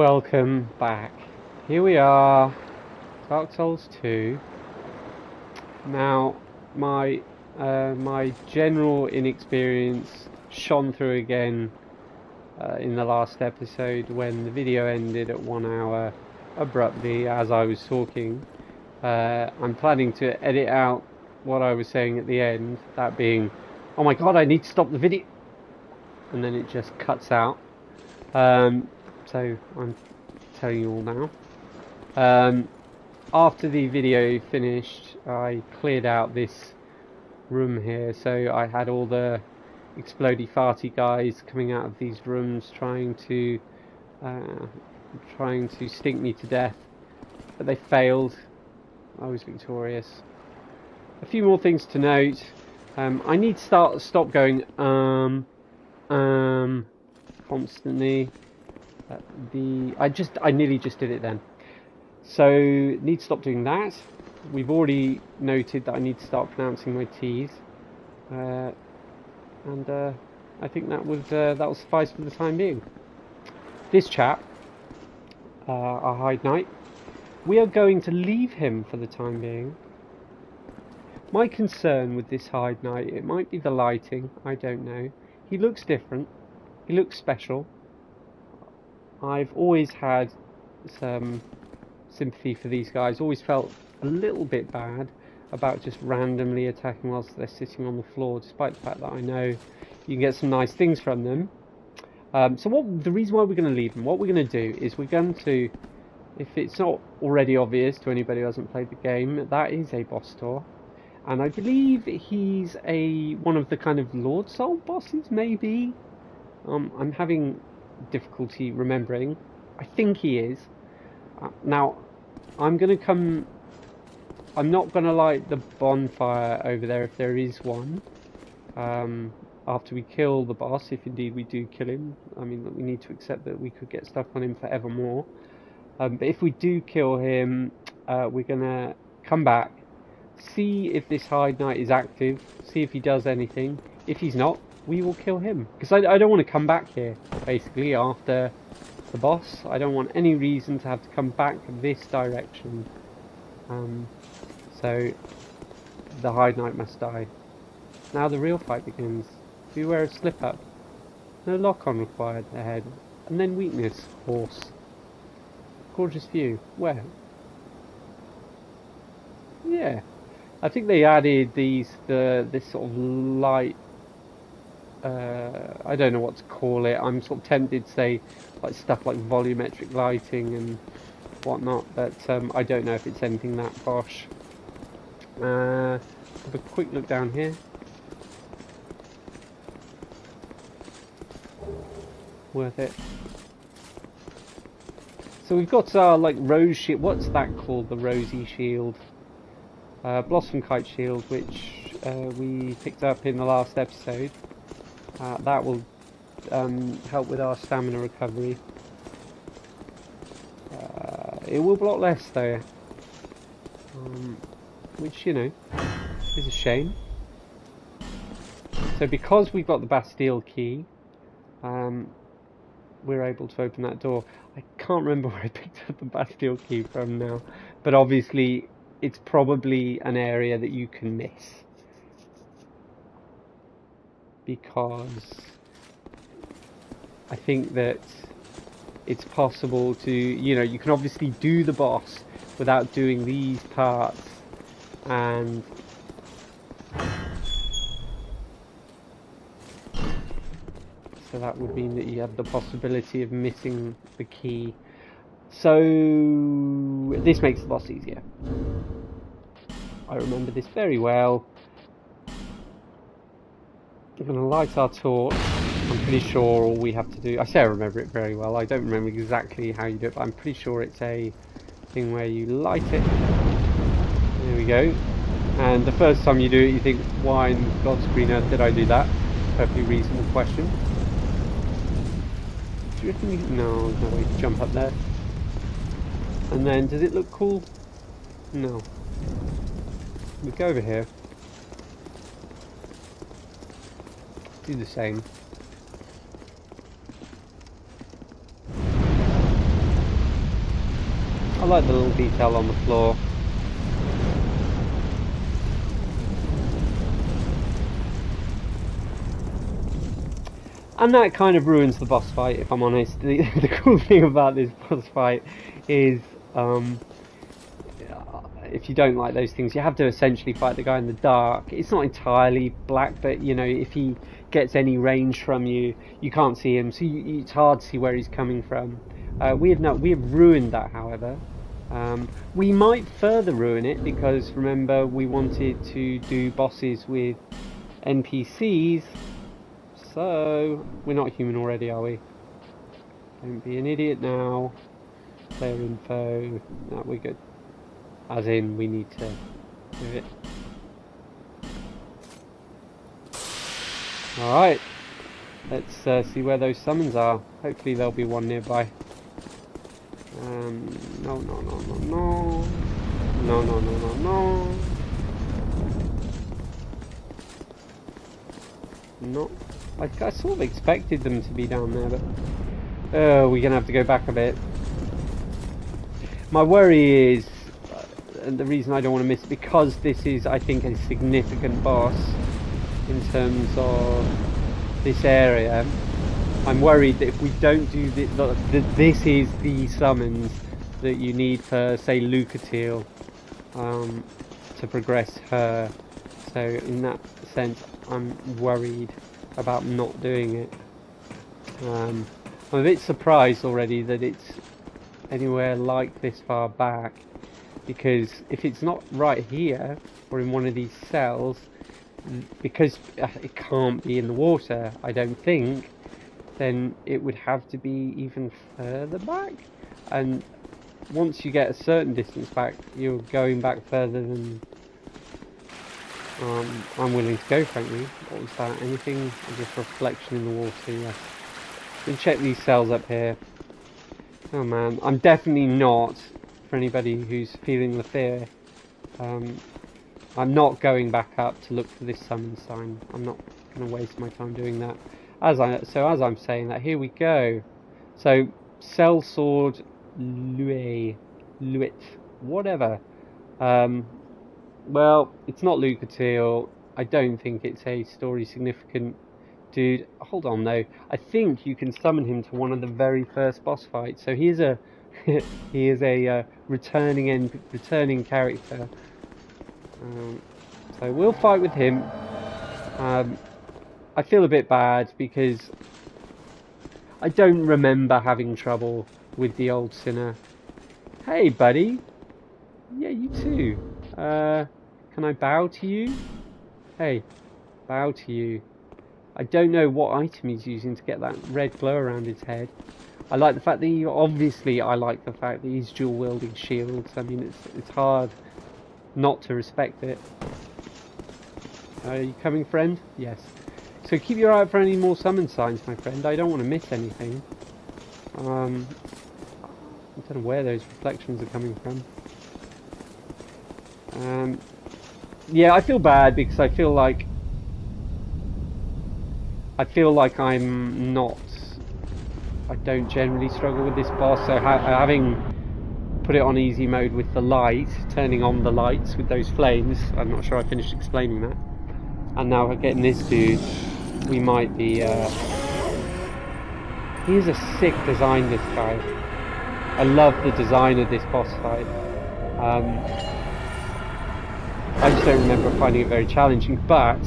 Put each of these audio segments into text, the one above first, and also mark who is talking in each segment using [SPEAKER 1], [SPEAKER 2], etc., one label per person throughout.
[SPEAKER 1] welcome back. Here we are, Dark Souls 2. Now, my general inexperience shone through again in the last episode when the video ended at 1 hour abruptly as I was talking. I'm planning to edit out what I was saying at the end, that being, oh my god, I need to stop the video, and then it just cuts out. So I'm telling you all now. After the video finished, I cleared out this room here, so I had all the explodey farty guys coming out of these rooms trying to stink me to death, but they failed. I was victorious. A few more things to note. I need to stop going constantly. I nearly just did it then. So need to stop doing that. We've already noted that I need to start pronouncing my T's, and I think that will suffice for the time being. This chap, our Hyde Knight, we are going to leave him for the time being. My concern with this Hyde Knight, it might be the lighting, I don't know. He looks different. He looks special. I've always had some sympathy for these guys. Always felt a little bit bad about just randomly attacking whilst they're sitting on the floor, despite the fact that I know you can get some nice things from them. So the reason why we're going to leave them, what we're going to do is we're going to, if it's not already obvious to anybody who hasn't played the game, that is a boss door. And I believe he's one of the kind of Lord Soul bosses, maybe? I'm having difficulty remembering. I think he is. Now, I'm not going to light the bonfire over there if there is one. After we kill the boss, if indeed we do kill him. I mean, we need to accept that we could get stuck on him forevermore. But if we do kill him, we're going to come back, see if this Hyde Knight is active, see if he does anything. If he's not, we will kill him. Because I don't want to come back here, basically, after the boss. I don't want any reason to have to come back this direction. So, the Hyde Knight must die. Now the real fight begins. Beware of slip-up. No lock-on required ahead. And then weakness, horse. Gorgeous view. Where? Yeah. I think they added this sort of light, I don't know what to call it. I'm sort of tempted to say like stuff like volumetric lighting and whatnot, but I don't know if it's anything that posh. Have a quick look down here. Worth it. So we've got our like rose shield. What's that called? The rosy shield. Blossom Kite shield, which we picked up in the last episode. That will help with our stamina recovery. It will block less though, which, you know, is a shame. So because we've got the Bastille key, we're able to open that door. I can't remember where I picked up the Bastille key from now, but obviously it's probably an area that you can miss. Because I think that it's possible to, you know, you can obviously do the boss without doing these parts, and so that would mean that you have the possibility of missing the key. So this makes the boss easier. I remember this very well. We're going to light our torch. I'm pretty sure all we have to do... I say I remember it very well. I don't remember exactly how you do it, but I'm pretty sure it's a thing where you light it. There we go. And the first time you do it, you think, why in God's green earth did I do that? Perfectly reasonable question. Do you reckon you... No, there's no way to jump up there. And then, does it look cool? No. We go over here. Do the same. I like the little detail on the floor. And that kind of ruins the boss fight, if I'm honest. The cool thing about this boss fight is, if you don't like those things, you have to essentially fight the guy in the dark. It's not entirely black, but you know, if he gets any range from you, you can't see him, so it's hard to see where he's coming from. We have ruined that, however. We might further ruin it, because remember, we wanted to do bosses with NPCs, so we're not human already, are we? Don't be an idiot now. Player info. No, we're good. As in, we need to do it. Alright. Let's see where those summons are. Hopefully there'll be one nearby. No. No. I sort of expected them to be down there, but... we're going to have to go back a bit. My worry is... and the reason I don't want to miss it, because this is, I think, a significant boss in terms of this area. I'm worried that if we don't do this is the summons that you need for, say, Lucatiel, to progress her. So in that sense, I'm worried about not doing it. I'm a bit surprised already that it's anywhere like this far back, because if it's not right here or in one of these cells, because it can't be in the water, I don't think, then it would have to be even further back, and once you get a certain distance back, you're going back further than I'm willing to go, frankly. What was that? Anything? Just reflection in the water, yes. We'll check these cells up here. Oh man, I'm definitely not, for anybody who's feeling the fear, I'm not going back up to look for this summon sign. I'm not going to waste my time doing that. As I'm saying that, here we go. So, Sellsword Luet, whatever. Well, it's not Lucatiel. I don't think it's a story significant dude. Hold on though. I think you can summon him to one of the very first boss fights. So he is a he is a returning character. So we'll fight with him. I feel a bit bad because I don't remember having trouble with the old sinner. Hey, buddy. Yeah, you too. Can I bow to you? Hey, bow to you. I don't know what item he's using to get that red glow around his head. I like the fact that I like the fact that he's dual wielding shields. I mean, it's hard not to respect it. Are you coming, friend? Yes. So keep your eye out for any more summon signs, my friend. I don't want to miss anything. I don't know where those reflections are coming from. Yeah, I feel bad because I feel like I'm not. I don't generally struggle with this boss. So having put it on easy mode with the light, turning on the lights with those flames. I'm not sure I finished explaining that. And now we're getting this dude. We might be. He is a sick design, this guy. I love the design of this boss fight. I just don't remember finding it very challenging, but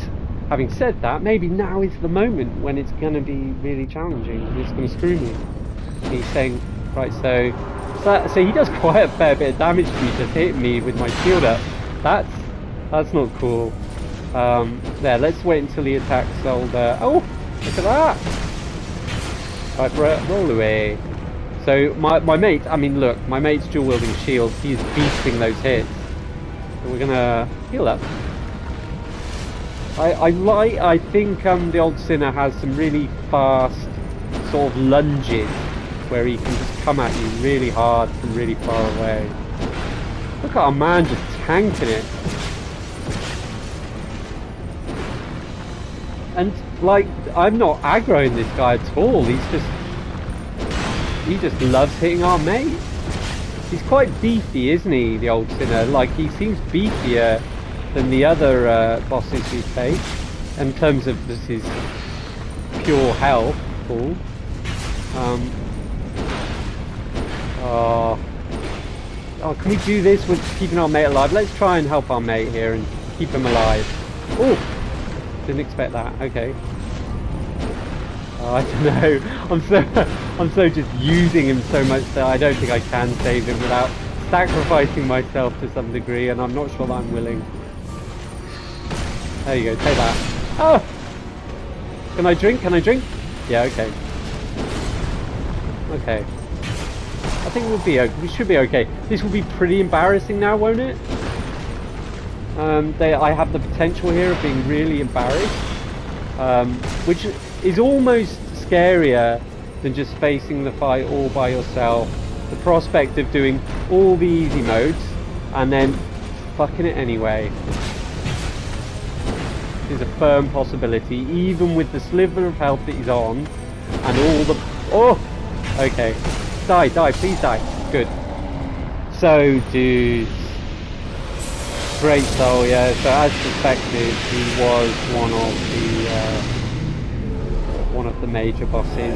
[SPEAKER 1] having said that, maybe now is the moment when it's going to be really challenging. It's going to screw me. He's saying, right, so he does quite a fair bit of damage to me just hitting me with my shield up. That's not cool. There, let's wait until he attacks old... oh, look at that! Right, roll away. So my mate, I mean look, my mate's dual wielding shields, he's beasting those hits. So we're gonna heal up. I think the old sinner has some really fast sort of lunges where he can just come at you really hard from really far away. Look at our man just tanking it. And like, I'm not aggroing this guy at all. He just loves hitting our mate. He's quite beefy, isn't he, the old sinner? Like, he seems beefier than the other bosses we faced in terms of just his pure health pool. Oh, can we do this with keeping our mate alive? Let's try and help our mate here and keep him alive. Oh, didn't expect that. Okay. I don't know. I'm so just using him so much that I don't think I can save him without sacrificing myself to some degree, and I'm not sure that I'm willing. There you go. Take that. Oh! Can I drink? Can I drink? Yeah. Okay. Okay. I think we should be okay. This will be pretty embarrassing now, won't it? I have the potential here of being really embarrassed, which is almost scarier than just facing the fight all by yourself. The prospect of doing all the easy modes and then fucking it anyway is a firm possibility, even with the sliver of health that he's on and all the... Oh! Okay. Die, please die. Good. So, dudes. Great soul, yeah. So, as suspected, he was one of the major bosses.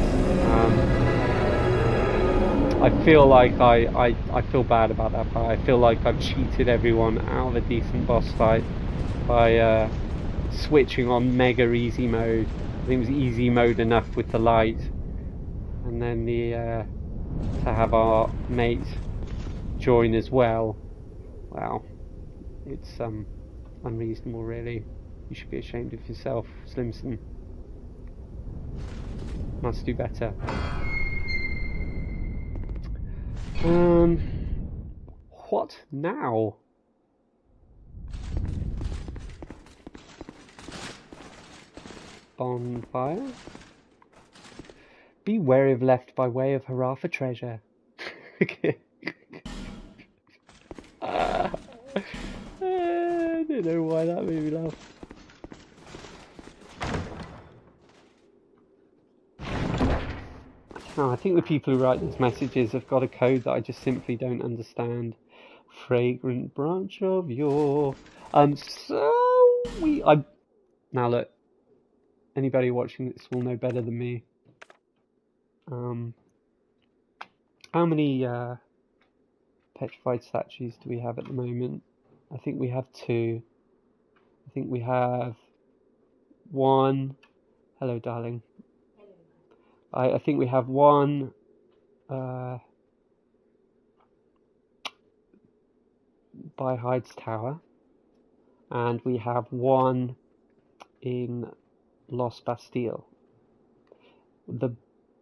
[SPEAKER 1] I feel like I feel bad about that part. I feel like I've cheated everyone out of a decent boss fight by switching on mega easy mode. I think it was easy mode enough with the light, and then to have our mate join as well. Wow, it's unreasonable, really. You should be ashamed of yourself, Slimson. Must do better. What now? Bonfire? Be wary of left by way of hurrah for treasure. I don't know why that made me laugh. Oh, I think the people who write these messages have got a code that I just simply don't understand. Fragrant branch of your... now look, anybody watching this will know better than me. How many petrified statues do we have at the moment? I think we have 2. I think we have 1. Hello, darling. I think we have 1 by Hyde's Tower, and we have 1 in Lost Bastille.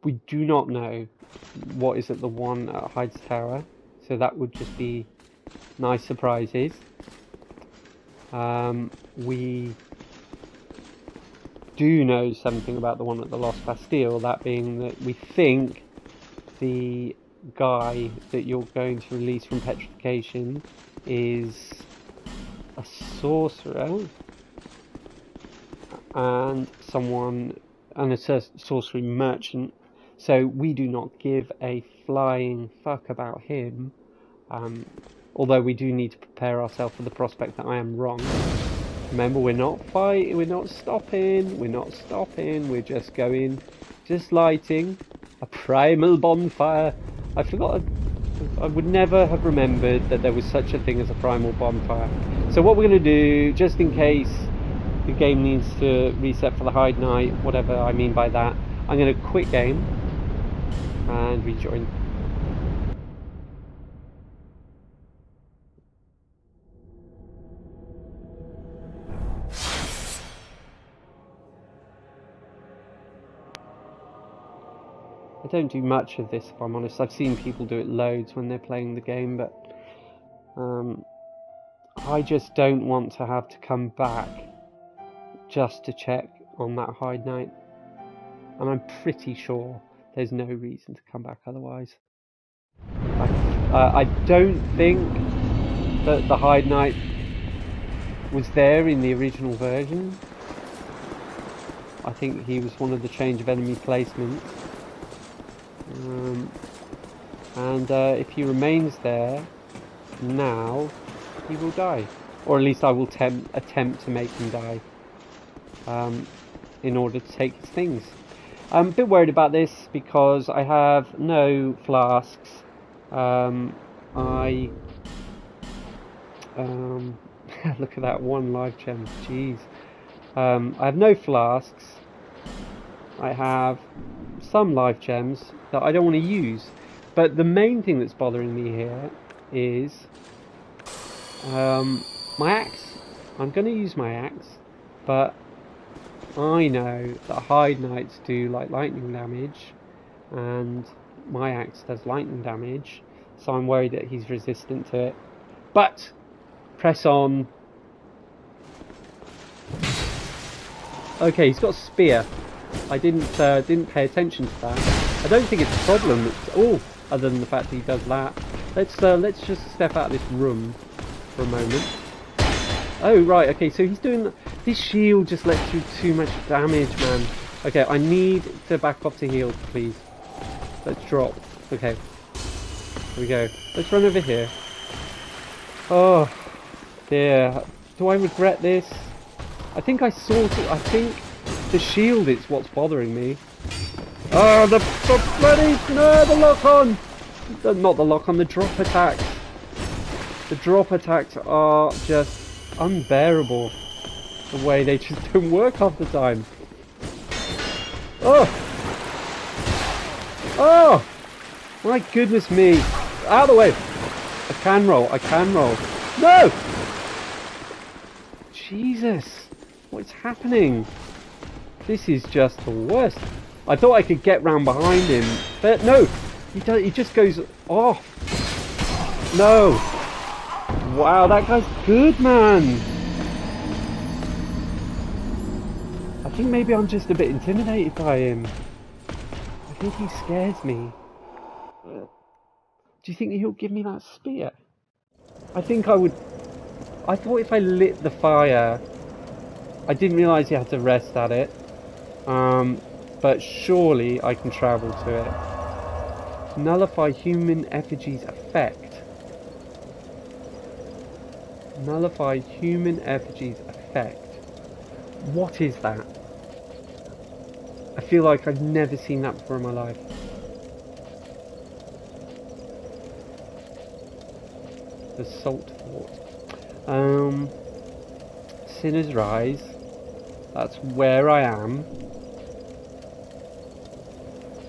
[SPEAKER 1] We do not know what is at the one at Hyde's Tower, so that would just be nice surprises. We do know something about the one at the Lost Bastille, that being that we think the guy that you're going to release from petrification is a sorcerer and a sorcery merchant, so we do not give a flying fuck about him, although we do need to prepare ourselves for the prospect that I am wrong. Remember, we're not fighting, we're not stopping, we're just lighting a primal bonfire. I forgot, I would never have remembered that there was such a thing as a primal bonfire. So what we're going to do, just in case the game needs to reset for the Hyde Night, whatever I mean by that, I'm going to quit game and rejoin. I don't do much of this, if I'm honest. I've seen people do it loads when they're playing the game, but I just don't want to have to come back just to check on that Hyde Night, and I'm pretty sure there's no reason to come back otherwise. I don't think that the Hyde Night was there in the original version. I think he was one of the change of enemy placements. And if he remains there now, he will die. Or at least I will attempt to make him die in order to take his things. I'm a bit worried about this because I have no flasks. Look at that one live gem, jeez. I have no flasks. I have some live gems that I don't want to use. But the main thing that's bothering me here is my axe. I'm going to use my axe, but I know that Hide Knights do like lightning damage, and my axe does lightning damage, so I'm worried that he's resistant to it. But press on. Okay, he's got a spear. I didn't pay attention to that. I don't think it's a problem at all, other than the fact that he does that. Let's just step out of this room for a moment. Oh right, okay, so he's doing this shield just lets you too much damage, man. Okay, I need to back off to heal, please. Let's drop. Okay, here we go. Let's run over here. Oh dear, do I regret this? I think I think the shield is what's bothering me. Oh, the bloody, no, the lock on! Not the lock on, the drop attacks. The drop attacks are just unbearable. The way they just don't work half the time. Oh! Oh! My goodness me. Out of the way! I can roll, I can roll. No! Jesus! What's happening? This is just the worst. I thought I could get round behind him, but no! He just goes off. No! Wow, that guy's good, man! I think maybe I'm just a bit intimidated by him. I think he scares me. Do you think he'll give me that spear? I think I would... I thought if I lit the fire... I didn't realise you had to rest at it. But surely I can travel to it. Nullify human effigy's effect. Nullify human effigy's effect. What is that? I feel like I've never seen that before in my life. The Salt Fort. Sinner's Rise. That's where I am.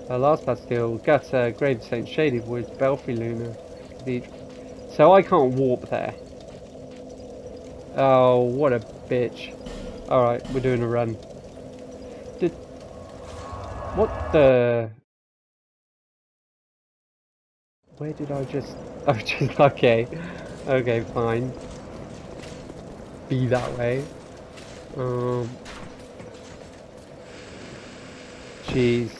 [SPEAKER 1] Last Bastille, Gutter, Grave Saint, Shady Woods, Belfry Luna, Cathedral. So I can't warp there. Oh, what a bitch. Alright, we're doing a run. What the... Where did I just... Oh, just... Okay. Okay, fine. Be that way. Jeez.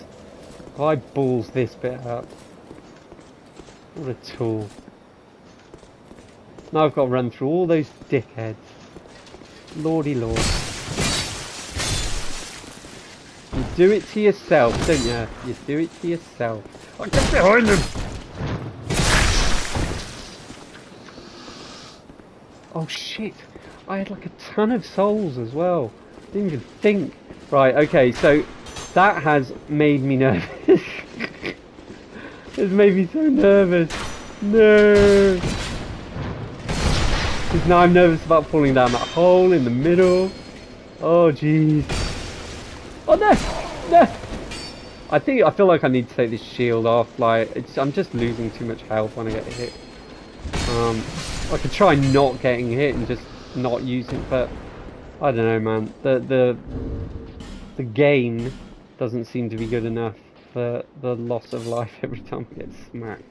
[SPEAKER 1] If I balls this bit up. What a tool. Now I've got to run through all those dickheads. Lordy lord. You do it to yourself, don't you? You do it to yourself. Oh, get behind him! Oh shit. I had like a ton of souls as well. Didn't even think. Right, okay, so that has made me nervous. It's made me so nervous. No. Because now I'm nervous about falling down that hole in the middle. Oh jeez. Oh no! No! I feel like I need to take this shield off. Like I'm just losing too much health when I get hit. I could try not getting hit and just not using it, but I don't know, man. The gain doesn't seem to be good enough for the loss of life every time I get smacked.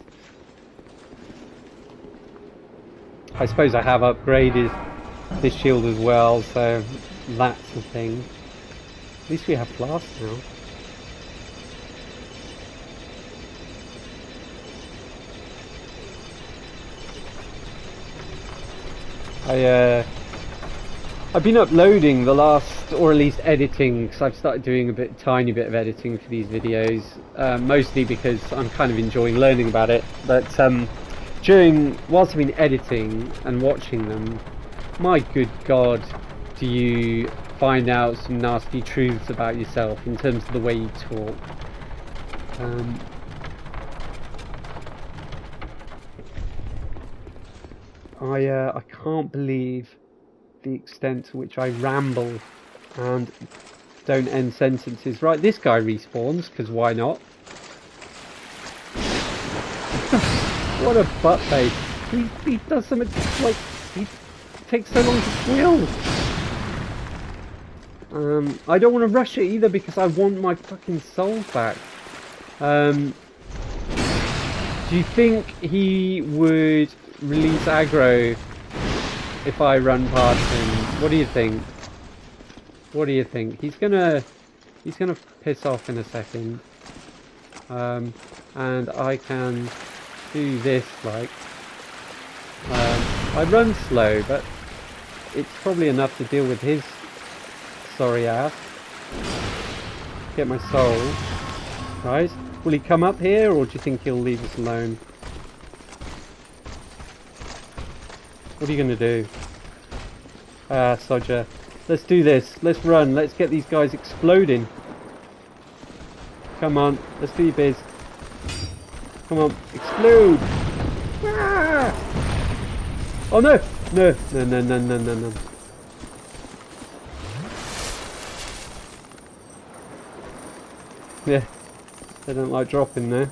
[SPEAKER 1] I suppose I have upgraded this shield as well, so that's the thing. At least we have flasks now. I've been uploading the last, or at least editing, because I've started doing tiny bit of editing for these videos, mostly because I'm kind of enjoying learning about it. But whilst I've been editing and watching them, my good God, do you find out some nasty truths about yourself in terms of the way you talk. I can't believe the extent to which I ramble and don't end sentences. Right, this guy respawns, because why not? What a butt face. He does something like, he takes so long to kill. I don't want to rush it either because I want my fucking soul back. Do you think he would release aggro if I run past him? What do you think? What do you think? He's gonna piss off in a second. And I can do this like. I run slow, but it's probably enough to deal with his sorry ass. Get my soul. Right? Will he come up here, or do you think he'll leave us alone? What are you going to do? Sodger. Let's do this. Let's run. Let's get these guys exploding. Come on. Let's do your biz. Come on. Explode! Ah! Oh no! No. No, no, no, no, no, no. Yeah. They don't like dropping there.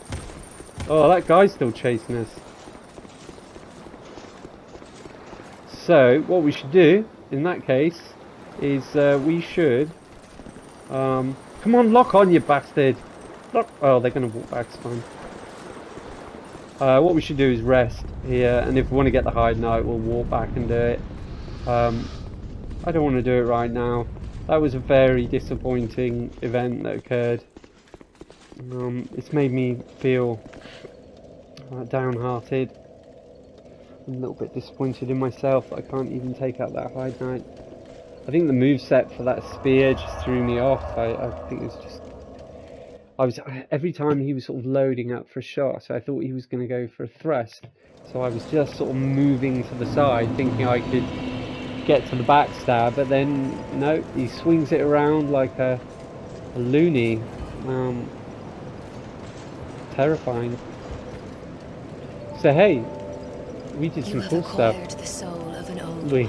[SPEAKER 1] Oh, that guy's still chasing us. So, what we should do, in that case, is we should... come on, lock on, you bastard! Lock... Oh, they're going to walk back, it's fine. What we should do is rest here, and if we want to get the hide night, we'll walk back and do it. I don't want to do it right now. That was a very disappointing event that occurred. It's made me feel downhearted. I'm a little bit disappointed in myself that I can't even take out that hide night. I think the moveset for that spear just threw me off. I think it was just... every time he was sort of loading up for a shot, so I thought he was going to go for a thrust. So I was just sort of moving to the side, thinking I could get to the backstab, but then, no, he swings it around like a loony. Terrifying. So hey, we did some cool stuff.
[SPEAKER 2] The soul of an old
[SPEAKER 1] we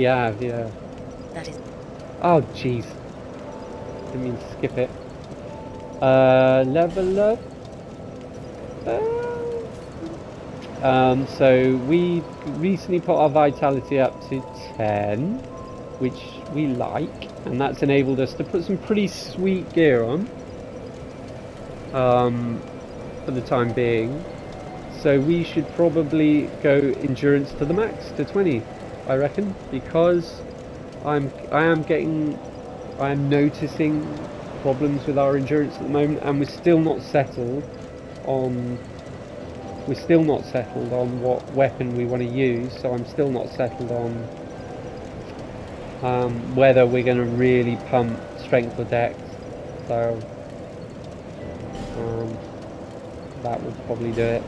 [SPEAKER 1] have, yeah.
[SPEAKER 2] That is...
[SPEAKER 1] Oh jeez, didn't mean to skip it. Level up. So we recently put our vitality up to 10, which we like, and that's enabled us to put some pretty sweet gear on. For the time being, so we should probably go endurance to the max, to 20, I reckon, because I am noticing problems with our endurance at the moment, and we're still not settled on what weapon we want to use. So I'm still not settled on whether we're going to really pump strength or dex. So that would probably do it.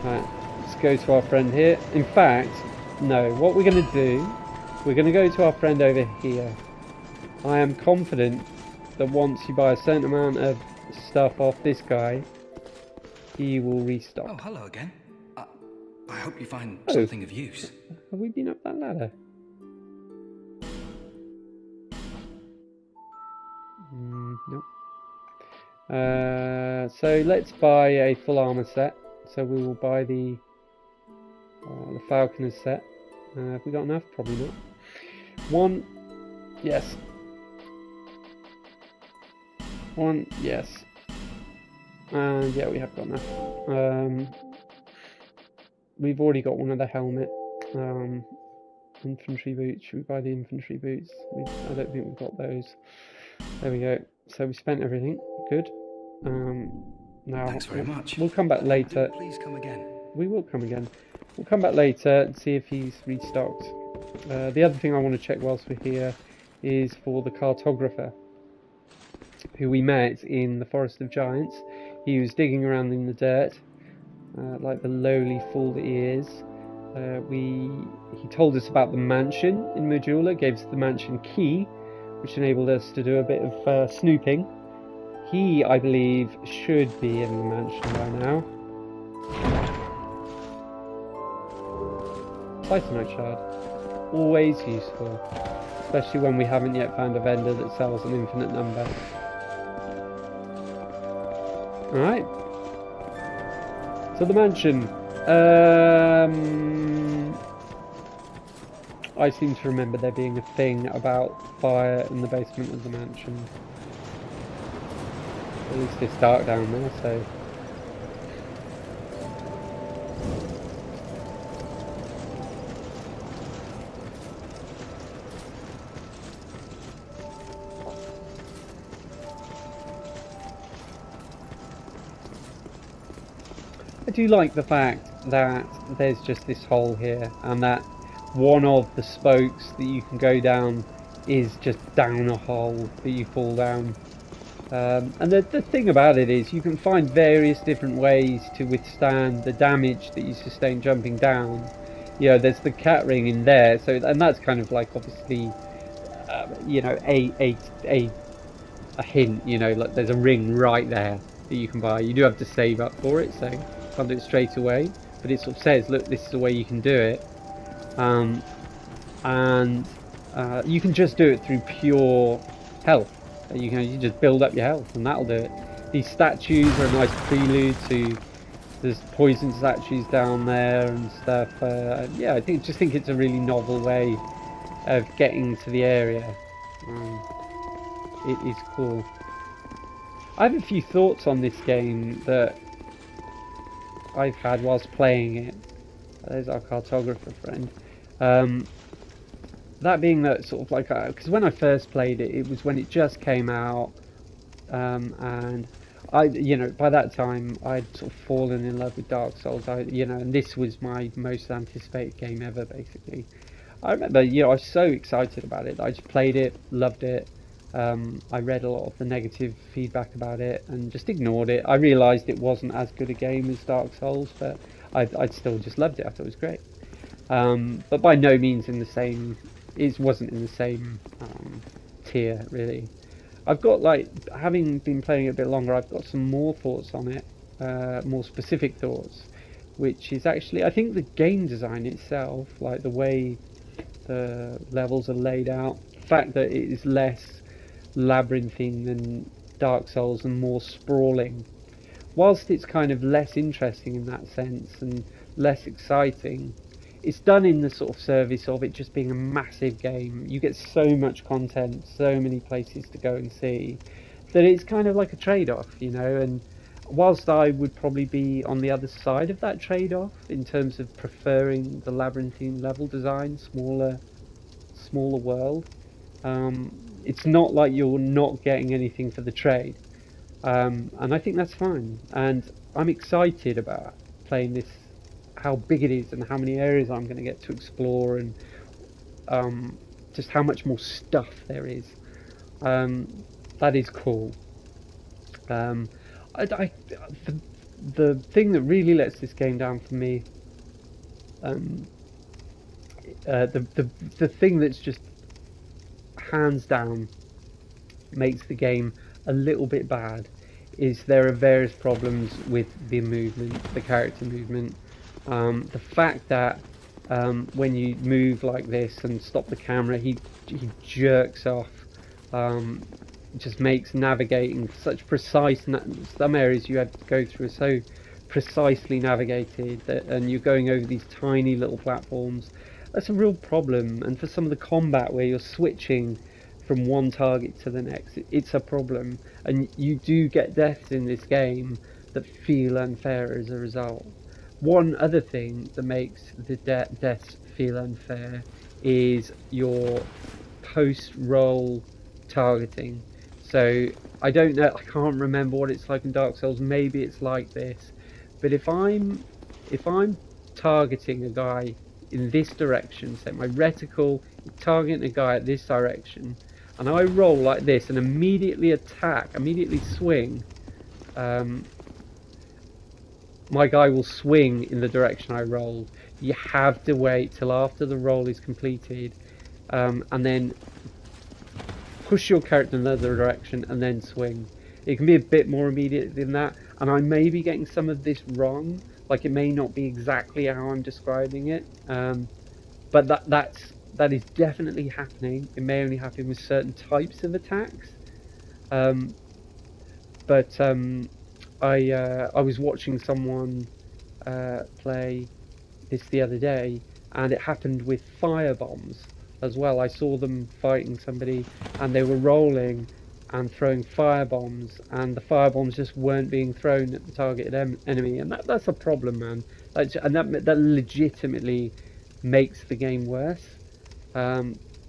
[SPEAKER 1] Right, let's go to our friend here. In fact, no, what we're going to do, we're going to go to our friend over here. I am confident that once you buy a certain amount of stuff off this guy, he will restock.
[SPEAKER 3] Oh, hello again. I hope you find something of use.
[SPEAKER 1] Have we been up that ladder? Nope. So let's buy a full armor set. So we will buy the Falconer's set. Have we got enough? Probably not. One, yes. One, yes. And yeah, we have got enough. We've already got one of the helmet. Infantry boots. Should we buy the infantry boots? I don't think we've got those. There we go. So we spent everything. Good. Now
[SPEAKER 3] Thanks very much.
[SPEAKER 1] We'll come back later.
[SPEAKER 3] Please come again.
[SPEAKER 1] we will come again. We'll come back later and see if he's restocked. The other thing I want to check whilst we're here is for the cartographer, who we met in the Forest of Giants. He was digging around in the dirt, like the lowly fool that he is. He told us about the mansion in Majula, gave us the mansion key, which enabled us to do a bit of snooping. He, I believe, should be in the mansion by now. Titanite shard. Always useful. Especially when we haven't yet found a vendor that sells an infinite number. Alright. So the mansion. I seem to remember there being a thing about fire in the basement of the mansion. At least it's dark down there, so... I do like the fact that there's just this hole here, and that one of the spokes that you can go down is just down a hole that you fall down. And the thing about it is you can find various different ways to withstand the damage that you sustain jumping down. You know, there's the cat ring in there, so, and that's kind of like obviously you know, a hint, you know, like there's a ring right there that you can buy. You do have to save up for it, so you can't do it straight away, but it sort of says, look, this is the way you can do it. And you can just do it through pure health. You just build up your health and that'll do it. These statues are a nice prelude to, there's poison statues down there and stuff. Yeah, I just think it's a really novel way of getting to the area. It is cool. I have a few thoughts on this game that I've had whilst playing it. There's our cartographer friend. That being that sort of like, because when I first played it, it was when it just came out, and I, you know, by that time I'd sort of fallen in love with Dark Souls. You know, and this was my most anticipated game ever, basically. I remember, you know, I was so excited about it. I just played it, loved it. I read a lot of the negative feedback about it and just ignored it. I realised it wasn't as good a game as Dark Souls, but I'd still just loved it. I thought it was great. But by no means in the same, it wasn't in the same tier, really. I've got, like, having been playing it a bit longer, I've got some more thoughts on it, more specific thoughts, which is actually, I think the game design itself, like the way the levels are laid out, the fact that it is less labyrinthine than Dark Souls and more sprawling. Whilst it's kind of less interesting in that sense and less exciting, it's done in the sort of service of it just being a massive game. You get so much content, so many places to go and see, that it's kind of like a trade-off, you know. And whilst I would probably be on the other side of that trade-off in terms of preferring the labyrinthine level design, smaller world, it's not like you're not getting anything for the trade, and I think that's fine. And I'm excited about playing this, how big it is and how many areas I'm going to get to explore, and just how much more stuff there is. That is cool. The thing that really lets this game down for me, the thing that's just hands down makes the game a little bit bad, is there are various problems with the movement, the character movement. The fact that when you move like this and stop the camera, he jerks off. It just makes navigating such precise. Some areas you have to go through are so precisely navigated and you're going over these tiny little platforms. That's a real problem. And for some of the combat where you're switching from one target to the next, it's a problem. And you do get deaths in this game that feel unfair as a result. One other thing that makes the deaths feel unfair is your post-roll targeting. So I don't know, I can't remember what it's like in Dark Souls. Maybe it's like this, but if I'm if I'm targeting a guy in this direction, say my reticle targeting a guy at this direction, and I roll like this and immediately attack, immediately swing, my guy will swing in the direction I rolled. You have to wait till after the roll is completed, and then push your character in the other direction and then swing. It can be a bit more immediate than that, and I may be getting some of this wrong, like it may not be exactly how I'm describing it, but that is definitely happening. It may only happen with certain types of attacks, but I was watching someone play this the other day, and it happened with fire bombs as well. I saw them fighting somebody, and they were rolling and throwing fire bombs, and the fire bombs just weren't being thrown at the targeted enemy, and that's a problem, man. And that legitimately makes the game worse,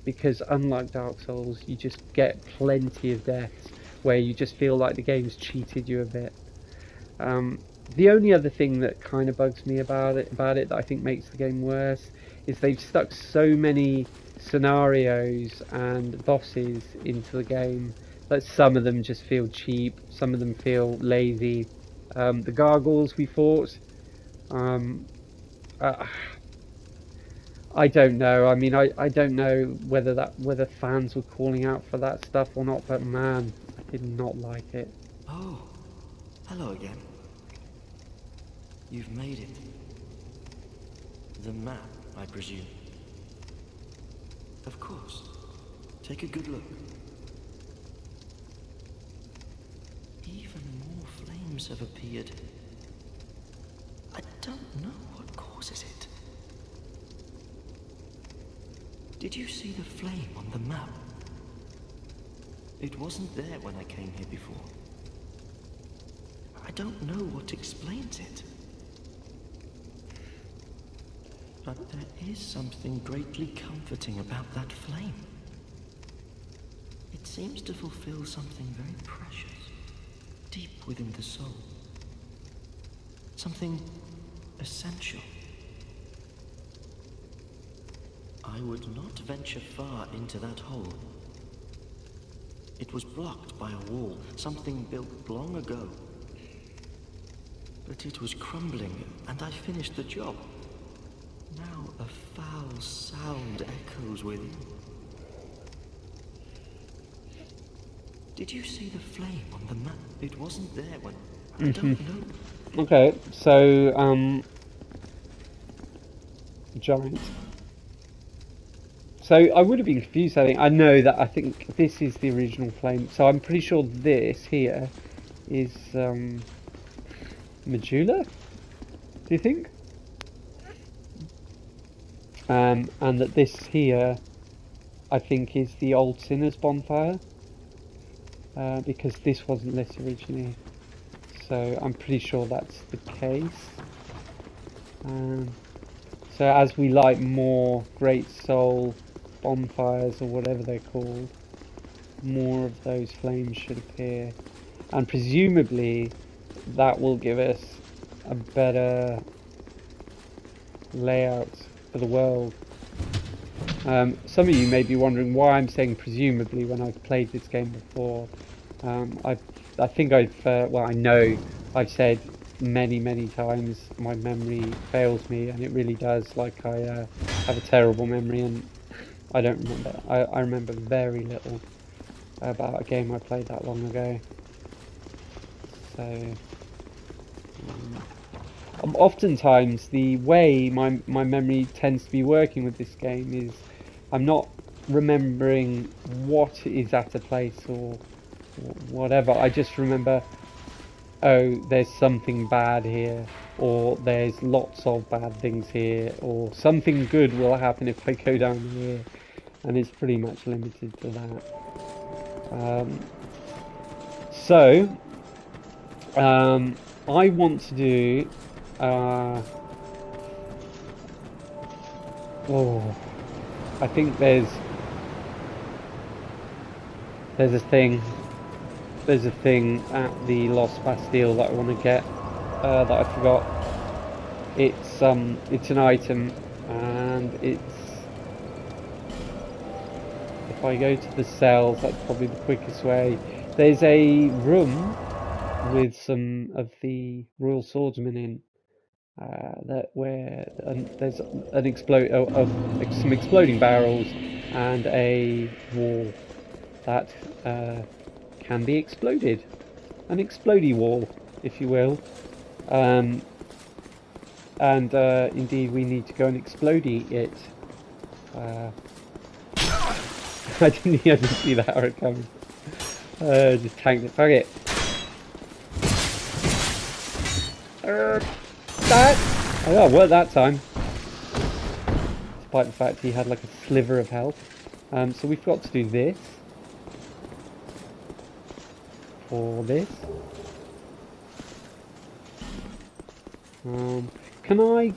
[SPEAKER 1] because unlike Dark Souls, you just get plenty of deaths where you just feel like the game's cheated you a bit. The only other thing that kind of bugs me about it that I think makes the game worse is they've stuck so many scenarios and bosses into the game that some of them just feel cheap, some of them feel lazy. The gargoyles we fought, I don't know. I mean, I don't know whether fans were calling out for that stuff or not, but man, I did not like it.
[SPEAKER 3] Oh, hello again. You've made it. The map, I presume. Of course. Take a good look. Even more flames have appeared. I don't know what causes it. Did you see the flame on the map? It wasn't there when I came here before. I don't know what explains it. But there is something greatly comforting about that flame. It seems to fulfill something very precious, deep within the soul. Something essential. I would not venture far into that hole. It was blocked by a wall, something built long ago. But it was crumbling, and I finished the job. Now a foul sound echoes within. Did you see the flame on the map? It wasn't there when... I don't know.
[SPEAKER 1] Okay, so, giant. So I would have been confused, I think. I think this is the original flame. So I'm pretty sure this here is, Majula? Do you think? And that this here, I think, is the Old Sinners bonfire, because this wasn't lit originally. So I'm pretty sure that's the case. So as we light more Great Soul bonfires, or whatever they're called, more of those flames should appear. And presumably that will give us a better layout for the world. Some of you may be wondering why I'm saying presumably when I've played this game before. I think I know I've said many times my memory fails me, and it really does. Like, I have a terrible memory, and I don't remember. I remember very little about a game I played that long ago. So oftentimes the way my memory tends to be working with this game is I'm not remembering what is at a place or whatever. I just remember, oh, there's something bad here, or there's lots of bad things here, or something good will happen if I go down here, and it's pretty much limited to that. I want to do I think there's a thing at the Lost Bastille that I want to get, that I forgot. It's an item, and it's, if I go to the cells, that's probably the quickest way. There's a room with some of the Royal Swordsmen in, that where there's some exploding barrels and a wall that can be exploded, an explodey wall, if you will. And indeed, we need to go and explodey it. I didn't even see that arrow coming. Just tanked it. Fuck it. That! Oh, that worked that time. Despite the fact he had like a sliver of health. So we've got to do this. Or this. Can I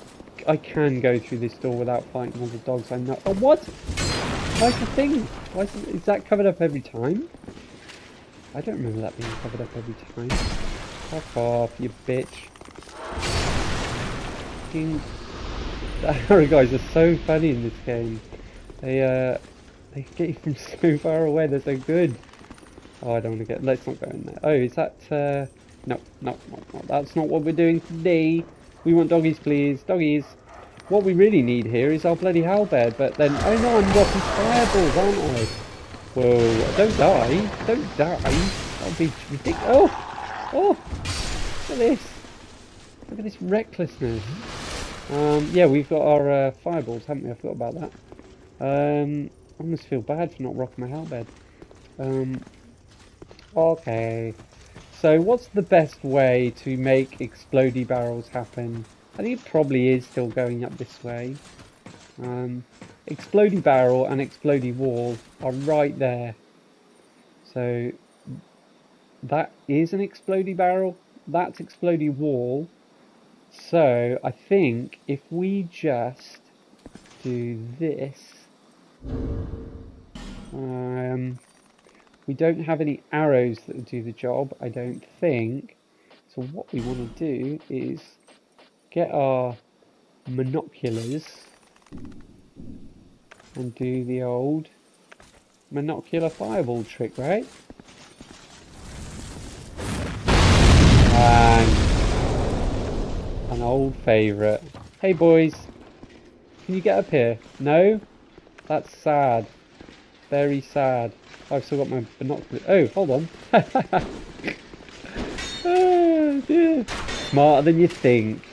[SPEAKER 1] can go through this door without fighting all the dogs I know. Oh, what? Why's the thing? Is that covered up every time? I don't remember that being covered up every time. Fuck off, you bitch. Fucking... The arrow guys are so funny in this game. They get you from so far away, they're so good. Oh, I don't want to get... Let's not go in there. Oh, is that... No, that's not what we're doing today. We want doggies, please. Doggies. What we really need here is our bloody halberd, but then... Oh no, I'm dropping fireballs, aren't I? Whoa, don't die. Don't die. That'll be ridiculous. Oh! Look at this. Look at this recklessness. Yeah, we've got our fireballs, haven't we? I forgot about that. I almost feel bad for not rocking my halberd. Okay. So what's the best way to make explodey barrels happen? I think it probably is still going up this way. Explodey barrel and explodey wall are right there. So that is an explodey barrel. That's explodey wall. So I think if we just do this, we don't have any arrows that will do the job, I don't think. So what we want to do is get our monoculars and do the old monocular fireball trick, right? And an old favourite. Hey boys, can you get up here? No? That's sad. Very sad. I've still got my binoculars. Oh, hold on. Oh, dear. Smarter than you think.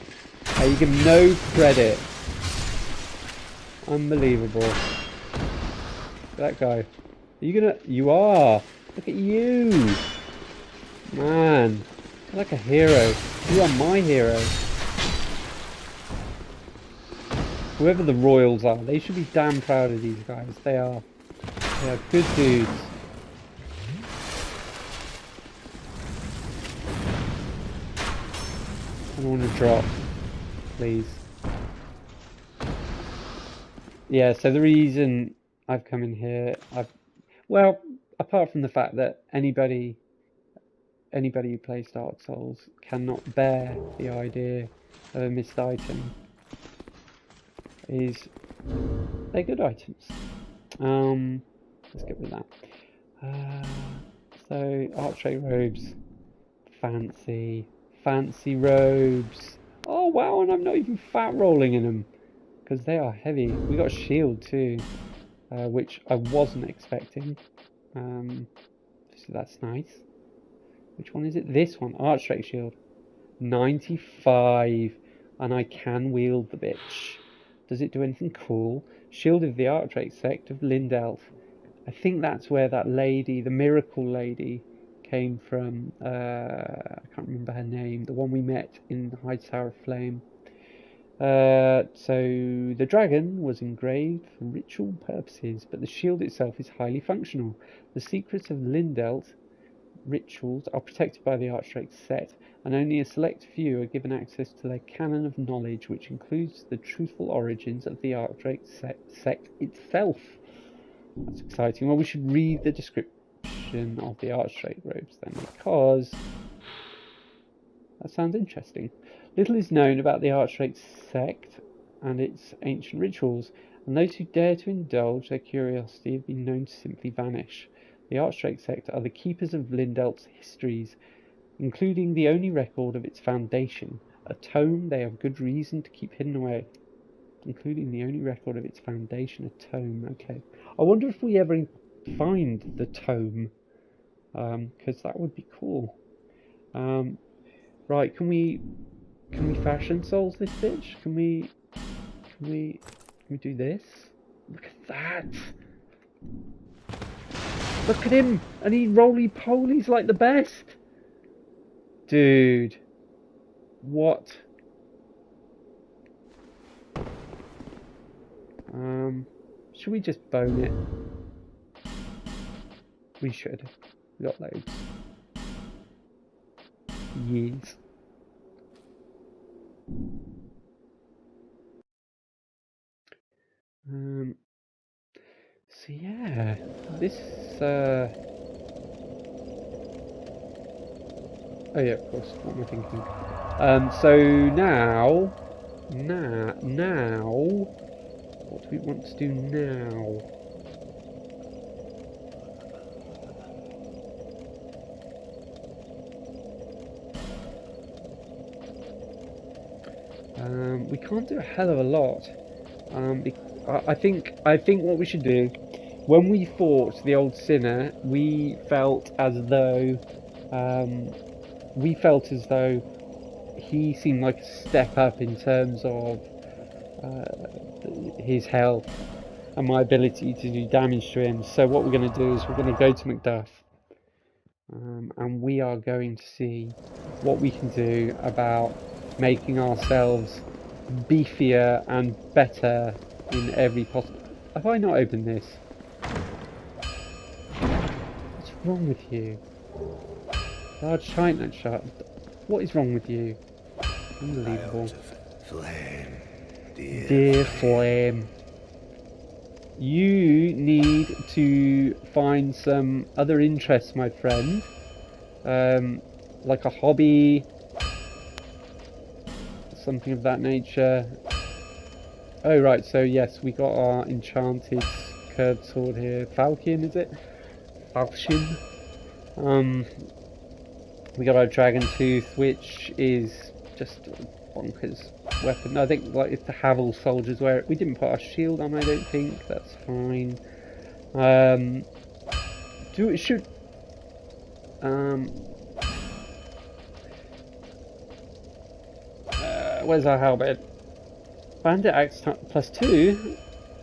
[SPEAKER 1] You give him no credit. Unbelievable. That guy. Are you gonna... You are. Look at you. Man. You're like a hero. You are my hero. Whoever the royals are, they should be damn proud of these guys. They are. They are good dudes. I don't want to drop, please. Yeah, so the reason I've come in here, well, apart from the fact that anybody who plays Dark Souls cannot bear the idea of a missed item, is they're good items. Let's get rid of that. So archway robes, fancy robes. Oh wow, and I'm not even fat rolling in them because they are heavy. We got a shield too, which I wasn't expecting. So that's nice. Which one is it? This one, archway shield, 95, and I can wield the bitch. Does it do anything cool? Shield of the Archdrake sect of Lindelf. I think that's where that lady, the miracle lady, came from. I can't remember her name. The one we met in the High Tower of Flame. So the dragon was engraved for ritual purposes, but the shield itself is highly functional. The secrets of Lindelt rituals are protected by the Archdrake set, and only a select few are given access to their canon of knowledge, which includes the truthful origins of the Archdrake sect itself. That's exciting. Well, we should read the description of the Archdrake robes then, because that sounds interesting. Little is known about the Archdrake sect and its ancient rituals, and those who dare to indulge their curiosity have been known to simply vanish. The Archdrake sect are the keepers of Lindelt's histories, including the only record of its foundation, a tome they have good reason to keep hidden away. Including the only record of its foundation, a tome. Okay. I wonder if we ever find the tome, because that would be cool. Right, can we fashion souls this bitch? Can we do this? Look at that! Look at him! And he roly-polies like the best! Dude. What? Should we just bone it? We should. We got loads. Yes. So yeah, this oh yeah, of course, what am I thinking? So now, what do we want to do now? We can't do a hell of a lot. I think what we should do, when we fought the old sinner, we felt as though he seemed like a step up in terms of his health and my ability to do damage to him. So what we're going to do is we're going to go to Macduff, and we are going to see what we can do about making ourselves beefier and better in every possible... Have I not opened this? What's wrong with you? Large Titanite shard. What is wrong with you? Unbelievable.
[SPEAKER 4] Flame,
[SPEAKER 1] Dear Flame. You need to find some other interests, my friend. Like a hobby. Something of that nature. Oh right, so yes, we got our enchanted curved sword here. Falchion, is it? Falchion. We got our Dragon Tooth, which is just a bonkers weapon. I think like if the Havel soldiers wear it. We didn't put our shield on, I don't think. That's fine. Where's our halberd? Bandit axe +2?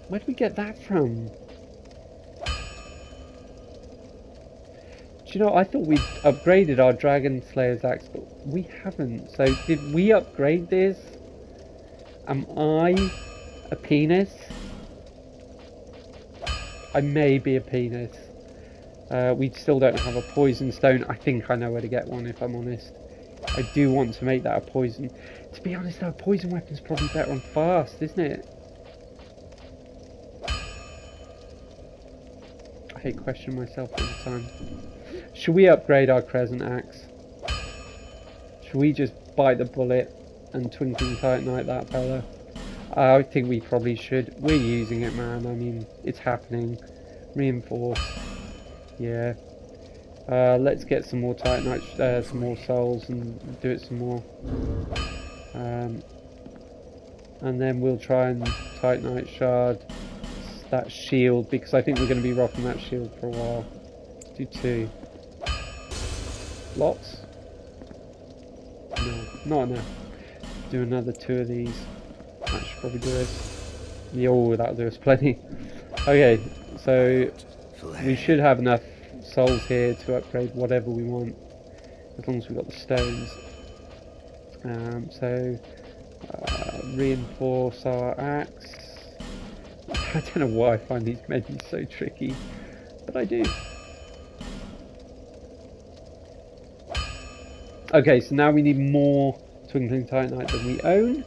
[SPEAKER 1] Where did we get that from? Do you know, I thought we'd upgraded our Dragon Slayer's axe, but we haven't. So did we upgrade this? Am I a penis? I may be a penis. We still don't have a poison stone. I think I know where to get one, if I'm honest. I do want to make that a poison. To be honest, our poison weapon's probably better on fast, isn't it? I hate questioning myself all the time. Should we upgrade our Crescent Axe? Should we just bite the bullet and Twinkling Titanite that fella? I think we probably should. We're using it, man. I mean, it's happening. Reinforce. Yeah. Let's get some more Titanite, some more souls, and do it some more. And then we'll try and Titanite shard that shield, because I think we're going to be rocking that shield for a while. Let's do 2. Lots? No, not enough. Do another 2 of these. That should probably do us. Oh, that'll do us plenty. Okay, so we should have enough souls here to upgrade whatever we want, as long as we've got the stones. Reinforce our axe. I don't know why I find these menus so tricky, but I do. Okay, so now we need more Twinkling Titanite than we own,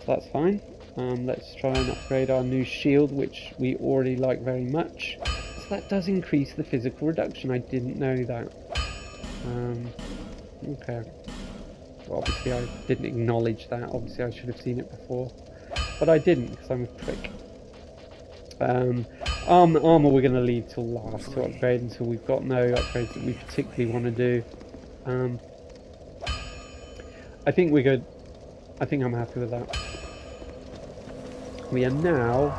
[SPEAKER 1] so that's fine. Let's try and upgrade our new shield, which we already like very much. So that does increase the physical reduction. I didn't know that. Okay. Well, obviously I didn't acknowledge that. Obviously I should have seen it before. But I didn't, because I'm a prick. Armour we're going to leave till last to upgrade until we've got no upgrades that we particularly want to do. I think we're good. I think I'm happy with that. We are now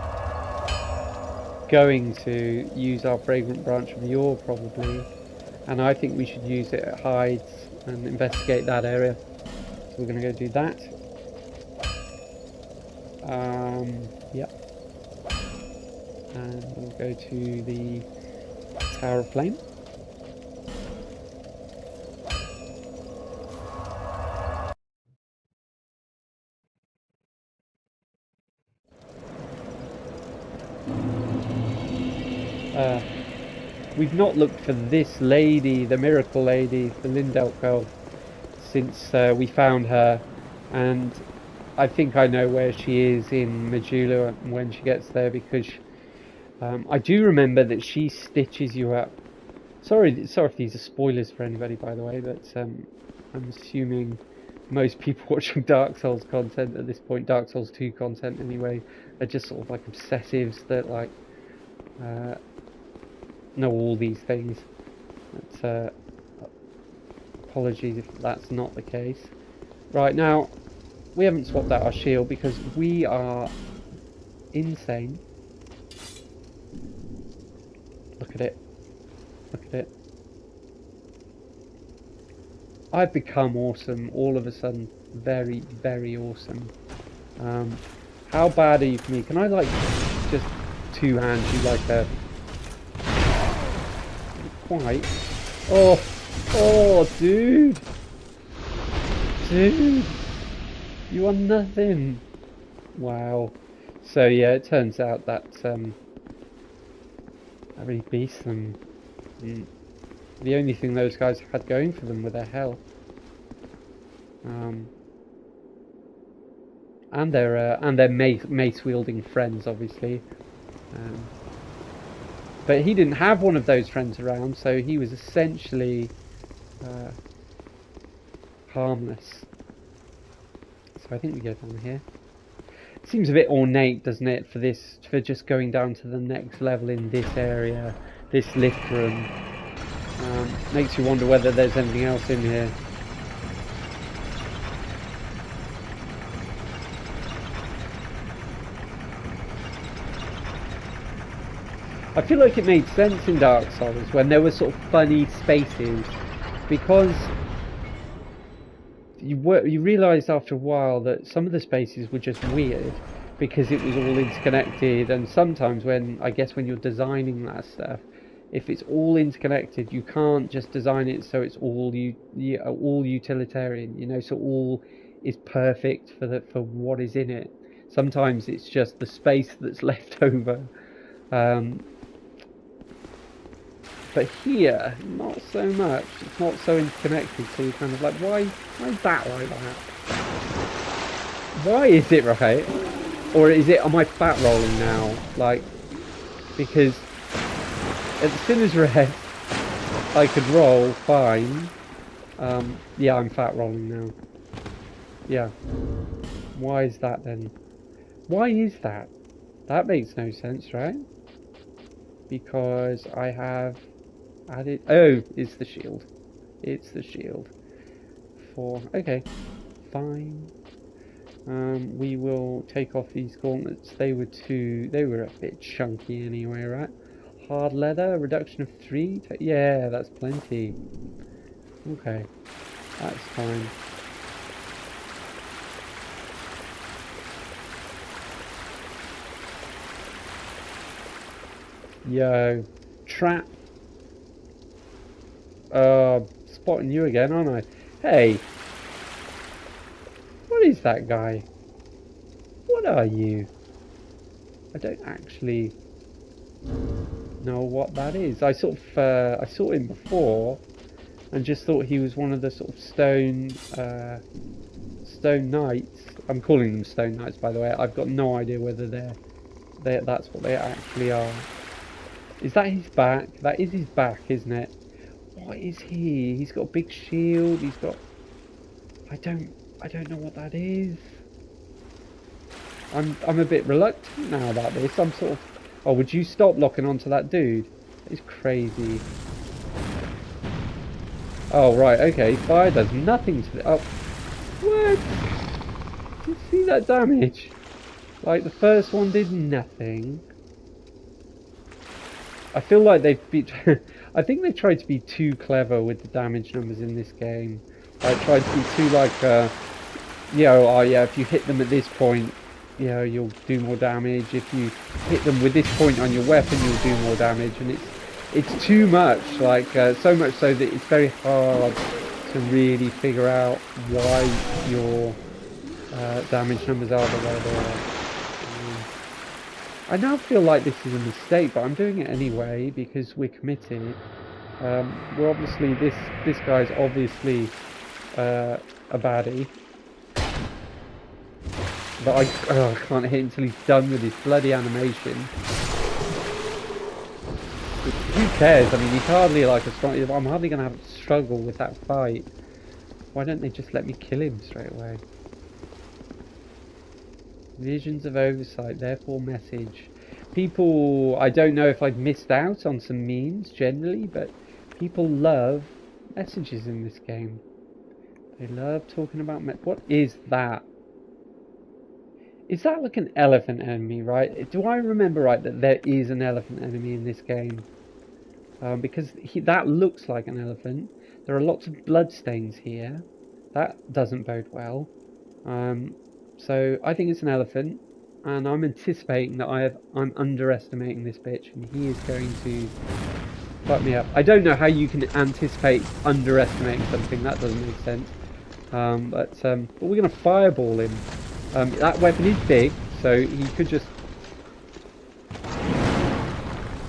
[SPEAKER 1] going to use our Fragrant Branch of Yore probably, and I think we should use it at Hides and investigate that area. So we're going to go do that. Yep. And we'll go to the Tower of Flame. We've not looked for this lady, the Miracle Lady, the Lindell girl, since we found her, and I think I know where she is in Majula when she gets there, because I do remember that she stitches you up. Sorry if these are spoilers for anybody, by the way, but I'm assuming most people watching Dark Souls content at this point, Dark Souls 2 content anyway, are just sort of like obsessives that like know all these things. But, apologies if that's not the case. Right, now we haven't swapped out our shield because we are insane. Look at it. Look at it. I've become awesome all of a sudden. Very, very awesome. How bad are you for me? Can I like just two hands you like a... Quite. Oh, dude. Dude. You are nothing. Wow. So yeah, it turns out that that really beats them. The only thing those guys had going for them was their health. And their mace wielding friends, obviously. But he didn't have one of those friends around, so he was essentially harmless. So I think we go down here. It seems a bit ornate, doesn't it, for just going down to the next level in this area, this lift room. Makes you wonder whether there's anything else in here. I feel like it made sense in Dark Souls when there were sort of funny spaces, because you realised after a while that some of the spaces were just weird because it was all interconnected, and sometimes when you're designing that stuff, if it's all interconnected, you can't just design it so it's all all utilitarian, you know, so all is perfect for what is in it. Sometimes it's just the space that's left over. But here, not so much. It's not so interconnected, so you're kind of like, why is that like that? Why is it right? Or is it, am I fat rolling now? Like, because at the Sinner's Rest, I could roll fine. Yeah, I'm fat rolling now. Yeah. Why is that then? Why is that? That makes no sense, right? Because I have added... Oh, it's the shield. It's the shield. Okay, fine. We will take off these gauntlets. They were a bit chunky anyway, right? Hard leather, reduction of 3. Yeah, that's plenty. Okay, that's fine. Yo, trap. Spotting you again, aren't I? Hey, what is that guy? What are you? I don't actually know what that is. I sort of I saw him before and just thought he was one of the sort of stone knights. I'm calling them stone knights, by the way. I've got no idea whether that's what they actually are. Is that his back? That is his back, isn't it? What is he? He's got a big shield. He's got... I don't know what that is. I'm a bit reluctant now about this. I'm sort of... Oh, would you stop locking onto that dude? It's crazy. Oh, right, okay. Fire does nothing to the... Oh, what? Did you see that damage? Like, the first one did nothing. I feel like they've been... I think they tried to be too clever with the damage numbers in this game. Like, tried to be too, like, you know, oh yeah, if you hit them at this point, you know, you'll do more damage. If you hit them with this point on your weapon, you'll do more damage. And it's too much, like, so much so that it's very hard to really figure out why your damage numbers are the way they are. I now feel like this is a mistake, but I'm doing it anyway because we're committed. We're obviously, this guy's obviously a baddie. But I can't hit until he's done with his bloody animation. Who cares? I mean, he's hardly like a strong... I'm hardly going to have to struggle with that fight. Why don't they just let me kill him straight away? Visions of oversight, therefore message. People... I don't know if I've missed out on some memes generally, but people love messages in this game. They love talking about... What is that? Is that like an elephant enemy, right? Do I remember right that there is an elephant enemy in this game? Because that looks like an elephant. There are lots of bloodstains here. That doesn't bode well. So I think it's an elephant, and I'm anticipating that I'm underestimating this bitch, and he is going to fuck me up. I don't know how you can anticipate underestimating something. That doesn't make sense. But we're going to fireball him. That weapon is big, so he could just,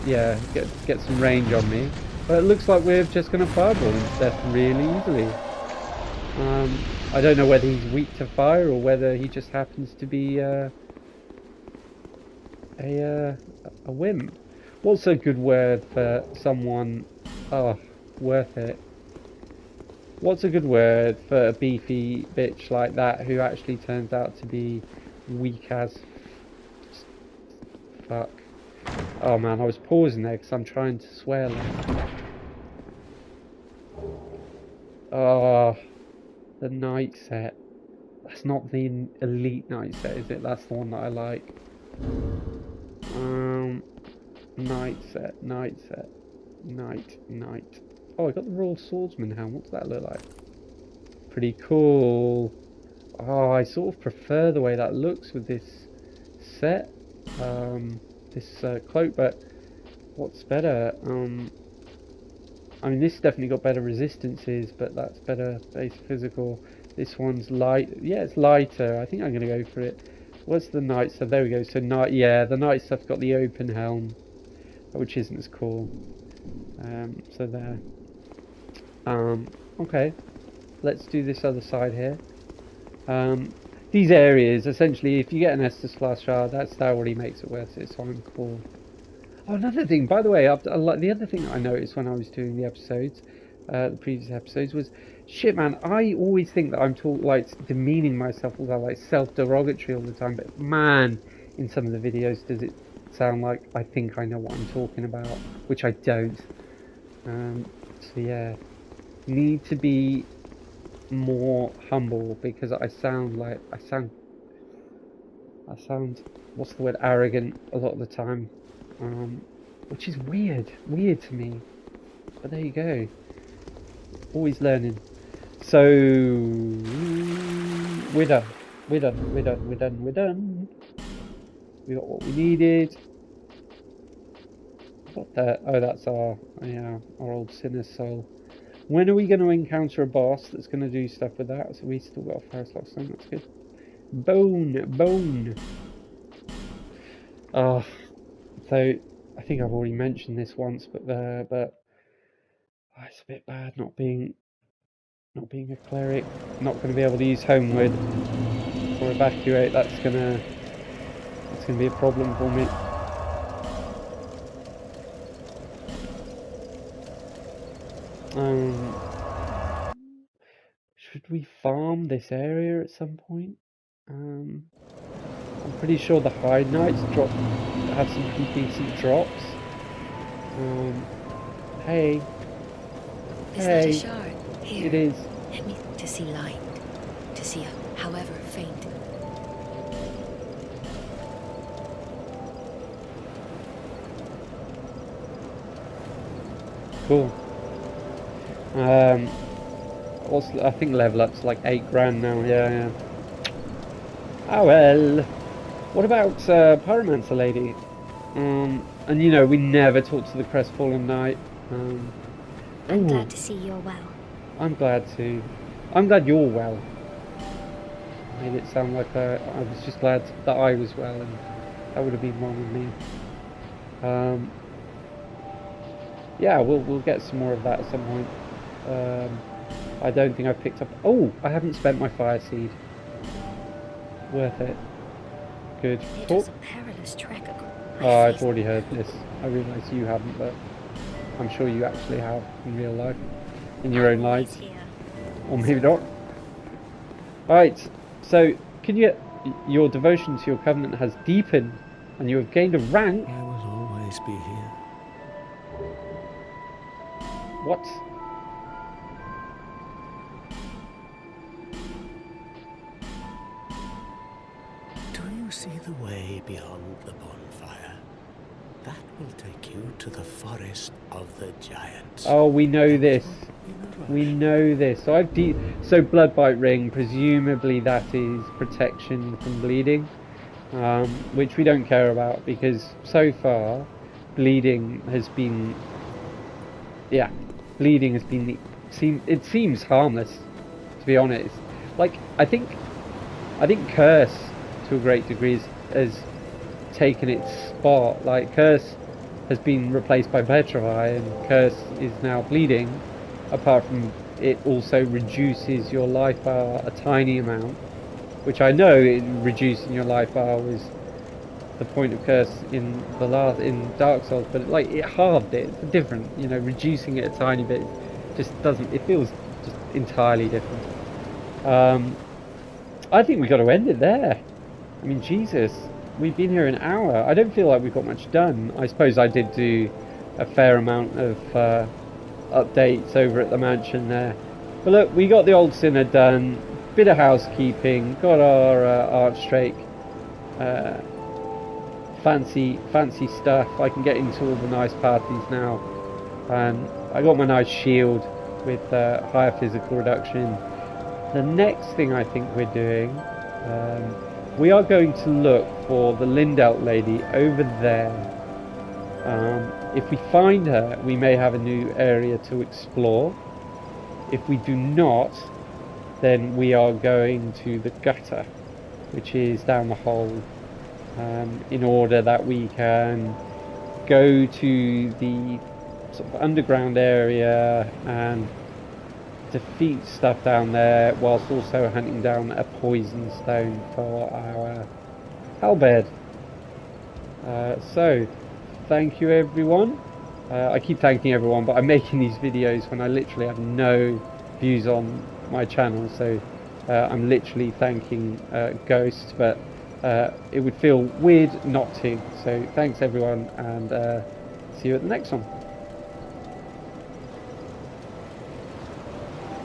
[SPEAKER 1] yeah, get some range on me. But it looks like we're just going to fireball him to death really easily. I don't know whether he's weak to fire or whether he just happens to be a wimp. What's a good word for someone? Oh, worth it. What's a good word for a beefy bitch like that who actually turns out to be weak as fuck? Oh man, I was pausing there because I'm trying to swear less. Oh, the night set. That's not the elite night set, is it? That's the one that I like. Night set, night set, night. Oh, I got the Royal Swordsman helm. What does that look like? Pretty cool. Oh, I sort of prefer the way that looks with this set. This cloak, but what's better? I mean, this definitely got better resistances, but that's better base physical. This one's light. Yeah, it's lighter. I think I'm going to go for it. What's the night stuff? There we go. So night. Yeah, the night stuff's got the open helm, which isn't as cool. So there. Okay, let's do this other side here. These areas, essentially, if you get an Estus class shard, that already makes it worth it, so I'm cool. Oh, another thing, by the way, the other thing I noticed when I was doing the episodes, the previous episodes, was, shit man, I always think that I'm like demeaning myself, or like self-derogatory all the time, but man, in some of the videos does it sound like I think I know what I'm talking about, which I don't. So yeah, need to be more humble because I sound what's the word, arrogant a lot of the time, which is weird to me, but there you go, always learning. So we're done. We got what we needed. What the, oh, that's our old Sinner Soul. When are we going to encounter a boss that's going to do stuff with that? So we still got a Ferrous Lockstone, that's good. Bone. So I think I've already mentioned this once, but it's a bit bad not being a cleric, not going to be able to use Homeward or Evacuate. That's gonna be a problem for me. Should Should we farm this area at some point? I'm pretty sure the Hide Knights have some pretty decent drops. Hey.
[SPEAKER 2] Is that a shard? Here.
[SPEAKER 1] It is.
[SPEAKER 2] Let me to see light. To see however faint.
[SPEAKER 1] Cool. I think level up's like 8 grand now. Yeah. Oh well. What about Pyromancer Lady? And you know, we never talked to the Crestfallen Knight.
[SPEAKER 4] I'm glad to see you're well.
[SPEAKER 1] I'm glad too. I'm glad you're well. Made it sound like I was just glad that I was well, and that would have been wrong with me. Yeah, we'll get some more of that at some point. I don't think I've picked up... Oh, I haven't spent my fire seed. Worth it. Good.
[SPEAKER 4] It was a perilous trek.
[SPEAKER 1] Oh, I've already heard this. I realise you haven't, but I'm sure you actually have in real life. In your own lives. Or maybe not. Alright, so can you... Your devotion to your covenant has deepened, and you have gained a rank.
[SPEAKER 5] I will always be here.
[SPEAKER 1] What?
[SPEAKER 5] Do you see the way beyond the bonfire? That will take you to the forest of the giants.
[SPEAKER 1] Oh, we know this. We know this. So so Bloodbite Ring, presumably that is protection from bleeding, which we don't care about because so far, bleeding has been. Yeah, bleeding has been. It seems harmless, to be honest. Like I think Curse to a great degree has taken its spot. Like Curse has been replaced by Petrify, and Curse is now bleeding. Apart from it also reduces your life bar a tiny amount, which I know reducing your life bar was the point of Curse in Dark Souls, but like it halved it. It's different, you know, reducing it a tiny bit just doesn't. It feels just entirely different. I think we got to end it there. I mean, Jesus, we've been here an hour. I don't feel like we've got much done. I suppose I did do a fair amount of updates over at the mansion there. But look, we got the Old Sinner done. Bit of housekeeping. Got our Archdrake. Fancy stuff. I can get into all the nice parties now. And I got my nice shield with higher physical reduction. The next thing I think we're doing, we are going to look for the Lindelt lady over there. If we find her, we may have a new area to explore. If we do not, then we are going to the gutter, which is down the hole, in order that we can go to the sort of underground area and defeat stuff down there, whilst also hunting down a poison stone for our halberd. So thank you everyone. I keep thanking everyone, but I'm making these videos when I literally have no views on my channel, so I'm literally thanking Ghost, but it would feel weird not to. So thanks everyone, and see you at the next one.